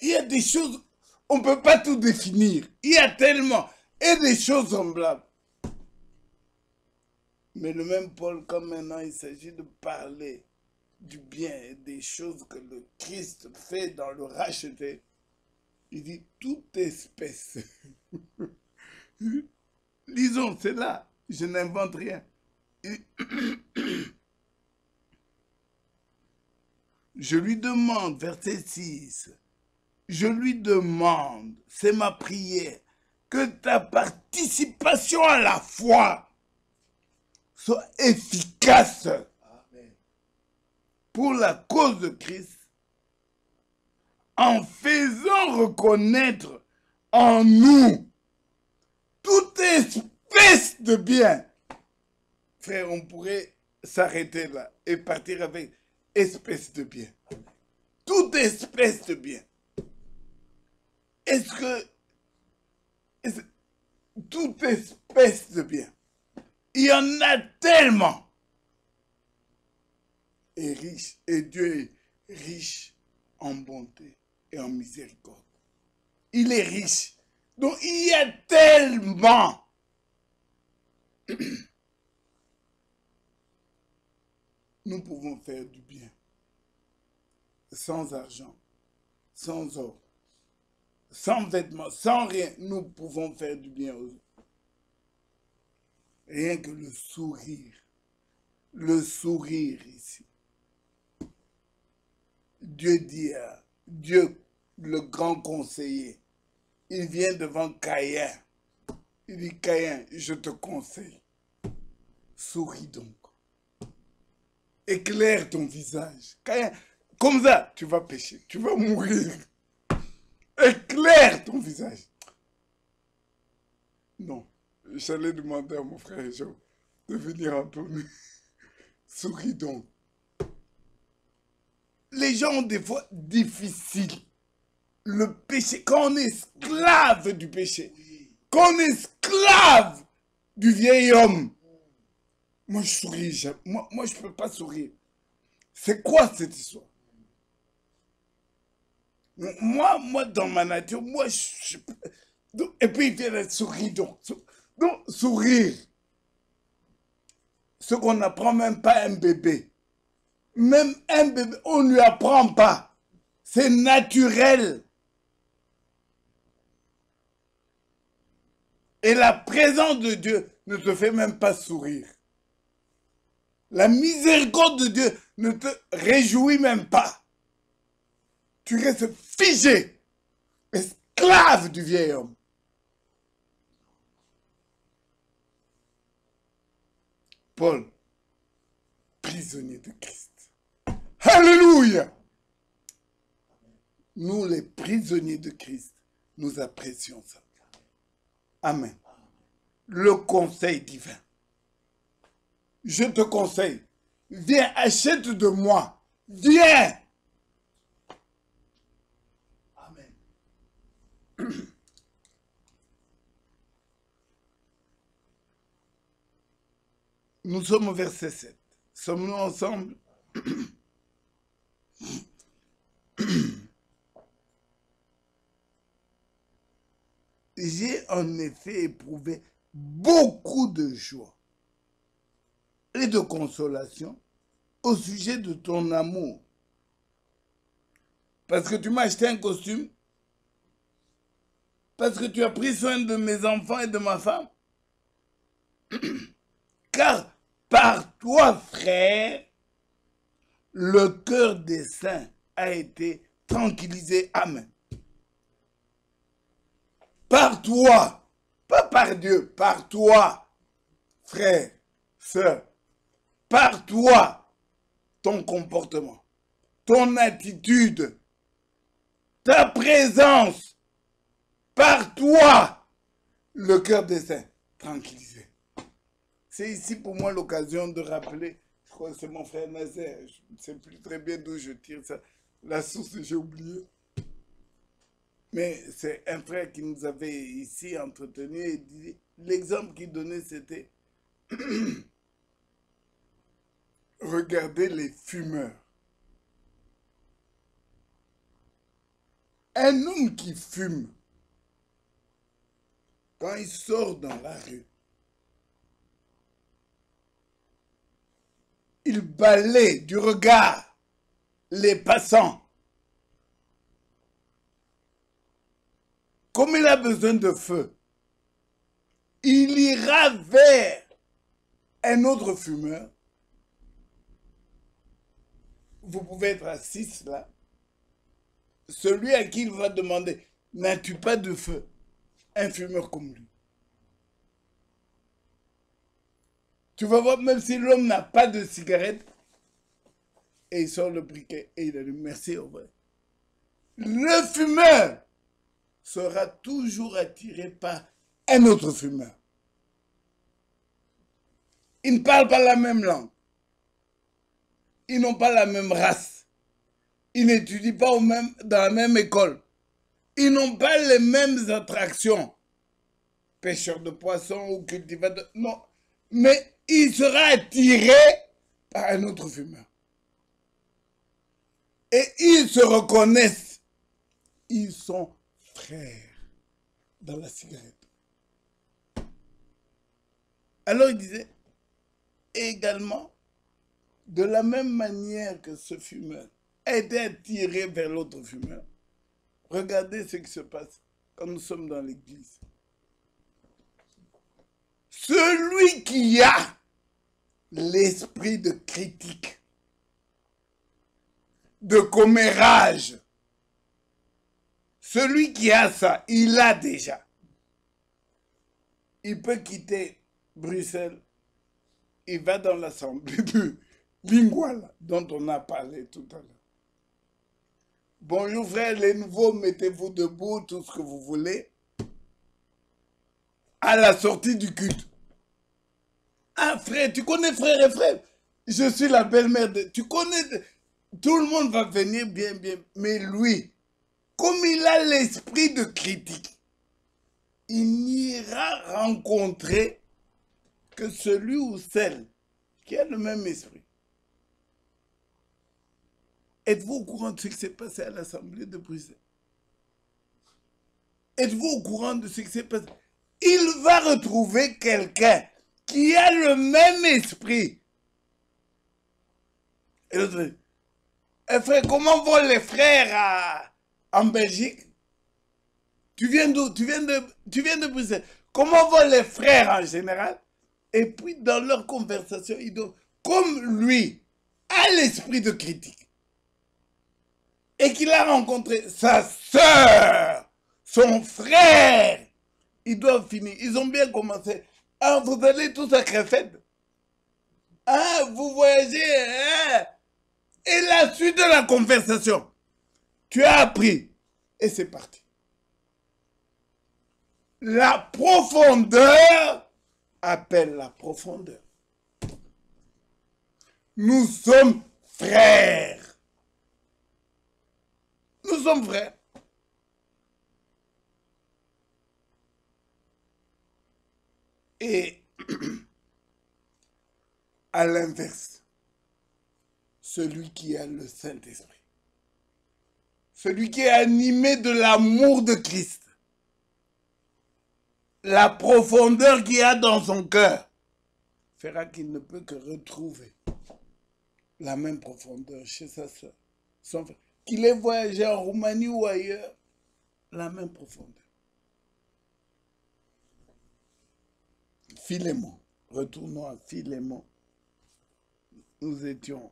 Il y a des choses, on ne peut pas tout définir. Il y a tellement, et des choses semblables. Mais le même Paul, comme maintenant il s'agit de parler du bien et des choses que le Christ fait dans le racheté, il dit toute espèce. Lisons, c'est là, je n'invente rien. Je lui demande, verset 6, je lui demande, c'est ma prière, que ta participation à la foi soit efficace. Amen. Pour la cause de Christ, en faisant reconnaître en nous toute espèce de bien. Frère, on pourrait s'arrêter là et partir avec espèce de bien. Toute espèce de bien. Est-ce que toute espèce de bien, il y en a tellement. Et riche, et Dieu est riche en bonté et en miséricorde. Il est riche. Donc il y a tellement. Nous pouvons faire du bien. Sans argent, sans or, sans vêtements, sans rien. Nous pouvons faire du bien aux autres. Rien que le sourire. Le sourire ici. Dieu dit à Dieu, le grand conseiller, il vient devant Caïn. Il dit, Caïn, je te conseille, souris donc. Éclaire ton visage. Caïn, comme ça, tu vas pécher, tu vas mourir. Éclaire ton visage. Non, j'allais demander à mon frère Joe de venir entonner. Souris donc. Les gens ont des fois difficiles. Le péché, quand on est esclave du péché, quand on est esclave du vieil homme, moi je souris jamais. Moi je ne peux pas sourire. C'est quoi cette histoire? Moi dans ma nature, et puis il vient de sourire donc. Donc sourire. Ce qu'on n'apprend même pas à un bébé. Même un bébé, on ne lui apprend pas. C'est naturel. Et la présence de Dieu ne te fait même pas sourire. La miséricorde de Dieu ne te réjouit même pas. Tu restes figé, esclave du vieil homme. Paul, prisonnier de Christ. Alléluia! Nous, les prisonniers de Christ, nous apprécions ça. Amen. Le conseil divin. Je te conseille, viens, achète de moi. Viens! Amen. Nous sommes au verset 7. Sommes-nous ensemble? J'ai en effet éprouvé beaucoup de joie et de consolation au sujet de ton amour. Parce que tu m'as acheté un costume, parce que tu as pris soin de mes enfants et de ma femme. Car par toi, frère, le cœur des saints a été tranquillisé. Amen. Par toi, pas par Dieu, par toi, frère, sœur, par toi, ton comportement, ton attitude, ta présence, par toi, le cœur des saints tranquillisé. C'est ici pour moi l'occasion de rappeler, je crois que c'est mon frère Nazaire, je ne sais plus très bien d'où je tire ça, la source j'ai oublié. Mais c'est un frère qui nous avait ici entretenu et l'exemple qu'il donnait c'était regardez les fumeurs. Un homme qui fume, quand il sort dans la rue, il balaie du regard les passants. Comme il a besoin de feu, il ira vers un autre fumeur. Vous pouvez être assis là. Celui à qui il va demander, n'as-tu pas de feu? Un fumeur comme lui. Tu vas voir, même si l'homme n'a pas de cigarette, et il sort le briquet et il a dit merci au vrai. Le fumeur sera toujours attiré par un autre fumeur. Ils ne parlent pas la même langue. Ils n'ont pas la même race. Ils n'étudient pas dans la même école. Ils n'ont pas les mêmes attractions. Pêcheurs de poissons ou cultivateurs. Non. Mais il sera attiré par un autre fumeur. Et ils se reconnaissent. Ils sont frères dans la cigarette. Alors il disait, également, de la même manière que ce fumeur a été attiré vers l'autre fumeur, regardez ce qui se passe quand nous sommes dans l'église. Celui qui a l'esprit de critique, de commérage, celui qui a ça, il a déjà. Il peut quitter Bruxelles, il va dans l'assemblée de Linguala, dont on a parlé tout à l'heure. Bonjour frère, les nouveaux, mettez-vous debout, tout ce que vous voulez. À la sortie du culte. Ah frère, tu connais frère et frère? Je suis la belle-mère de... Tu connais... Tout le monde va venir bien, bien. Mais lui, comme il a l'esprit de critique, il n'ira rencontrer que celui ou celle qui a le même esprit. Êtes-vous au courant de ce qui s'est passé à l'Assemblée de Bruxelles? Êtes-vous au courant de ce qui s'est passé? Il va retrouver quelqu'un qui a le même esprit Et l'autre dit, eh frère, comment vont les frères en Belgique? Tu viens d'où? Tu viens de Bruxelles. Comment vont les frères en général? Et puis dans leur conversation, ils doivent, comme lui, a l'esprit de critique, et qu'il a rencontré sa sœur, son frère, ils doivent finir. Ils ont bien commencé. Ah, vous allez tous à Crefeld. Ah, vous voyagez. Hein? Et la suite de la conversation, tu as appris. Et c'est parti. La profondeur appelle la profondeur. Nous sommes frères. Nous sommes frères. Et à l'inverse, celui qui a le Saint-Esprit, celui qui est animé de l'amour de Christ, la profondeur qu'il a dans son cœur, fera qu'il ne peut que retrouver la même profondeur chez sa soeur, son frère. Qu'il ait voyagé en Roumanie ou ailleurs, la même profondeur. Philémon, retournons à Philémon. Nous étions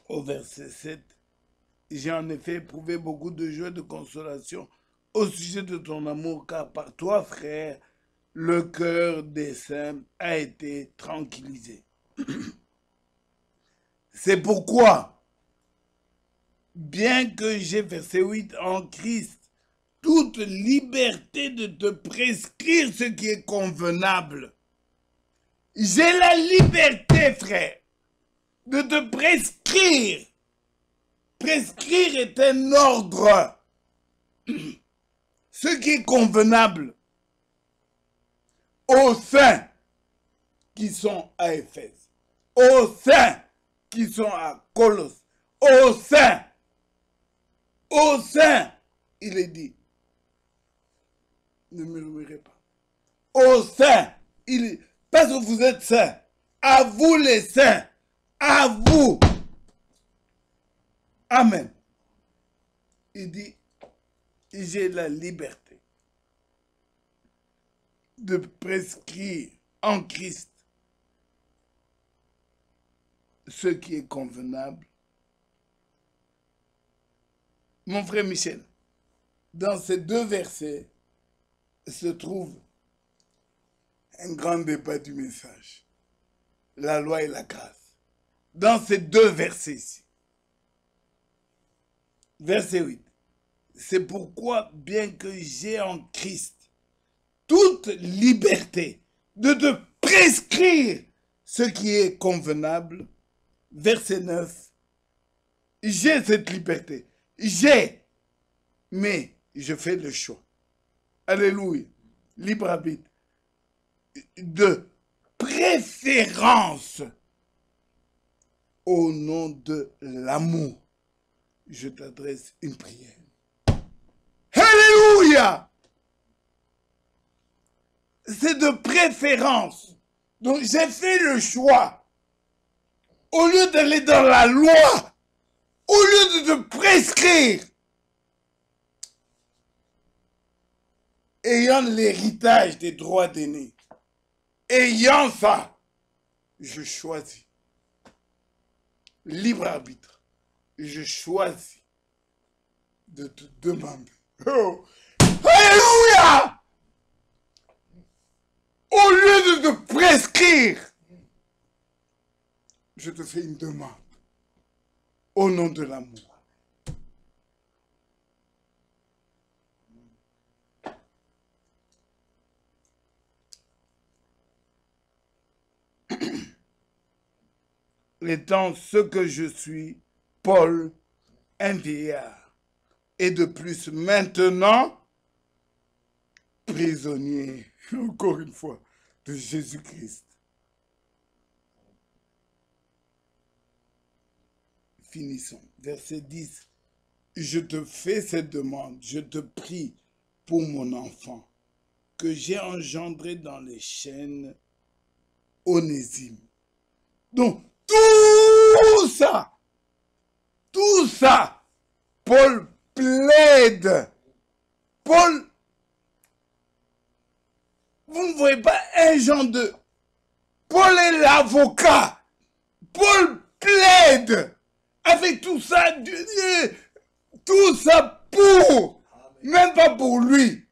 au verset 7. J'ai en effet éprouvé beaucoup de joie et de consolation au sujet de ton amour, car par toi, frère, le cœur des saints a été tranquillisé. C'est pourquoi, bien que j'ai, verset 8, en Christ, toute liberté de te prescrire ce qui est convenable. J'ai la liberté, frère, de te prescrire. Prescrire est un ordre. Ce qui est convenable aux saints qui sont à Éphèse, aux saints qui sont à Colosse, aux saints, il est dit, ne murmurez pas, aux saints, parce que vous êtes saints, à vous les saints, à vous, amen. Il dit, j'ai la liberté de prescrire en Christ ce qui est convenable. Mon frère Michel, dans ces deux versets se trouve un grand débat du message, la loi et la grâce. Dans ces deux versets ici, verset 8, c'est pourquoi, bien que j'ai en Christ toute liberté de te prescrire ce qui est convenable, verset 9, j'ai cette liberté, mais je fais le choix. Alléluia, libre arbitre, de préférence au nom de l'amour. Je t'adresse une prière. Alléluia! C'est de préférence. Donc j'ai fait le choix. Au lieu d'aller dans la loi, au lieu de te prescrire, ayant l'héritage des droits d'aînés, ayant ça, je choisis. Libre arbitre. Je choisis de te demander. Oh. Alléluia! Au lieu de te prescrire, je te fais une demande au nom de l'amour. Étant ce que je suis, Paul, un vieillard, et de plus maintenant, prisonnier, encore une fois, de Jésus-Christ. Finissons. Verset 10. Je te fais cette demande, je te prie pour mon enfant, que j'ai engendré dans les chaînes, Onésime. Donc, tout tout ça, Paul plaide. Paul, vous ne voyez pas 1 Jean 2. Paul est l'avocat. Paul plaide avec tout ça, tout ça pour, même pas pour lui,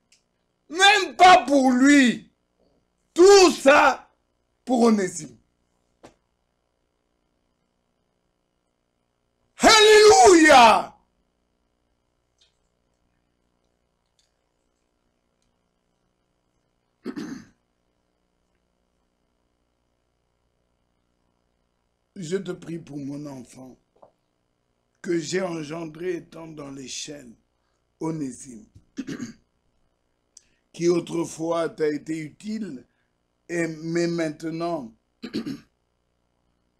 même pas pour lui, tout ça pour Onésime. Alléluia! Je te prie pour mon enfant que j'ai engendré étant dans les chaînes, Onésime, qui autrefois t'a été utile, mais maintenant,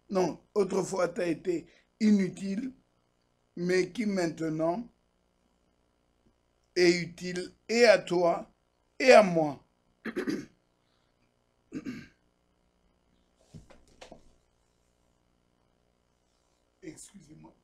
non, autrefois t'a été inutile, mais qui maintenant est utile et à toi et à moi. Excusez-moi.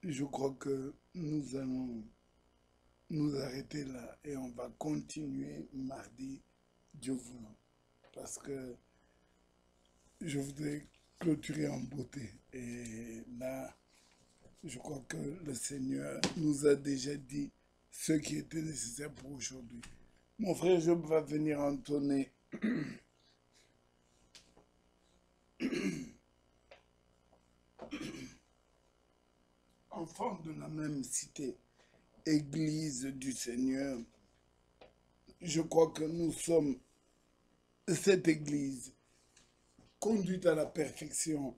Je crois que nous allons nous arrêter là et on va continuer mardi, Dieu voulant. Parce que je voudrais clôturer en beauté. Et là, je crois que le Seigneur nous a déjà dit ce qui était nécessaire pour aujourd'hui. Mon frère Job va venir entonner enfants de la même cité, Église du Seigneur. Je crois que nous sommes cette Église conduite à la perfection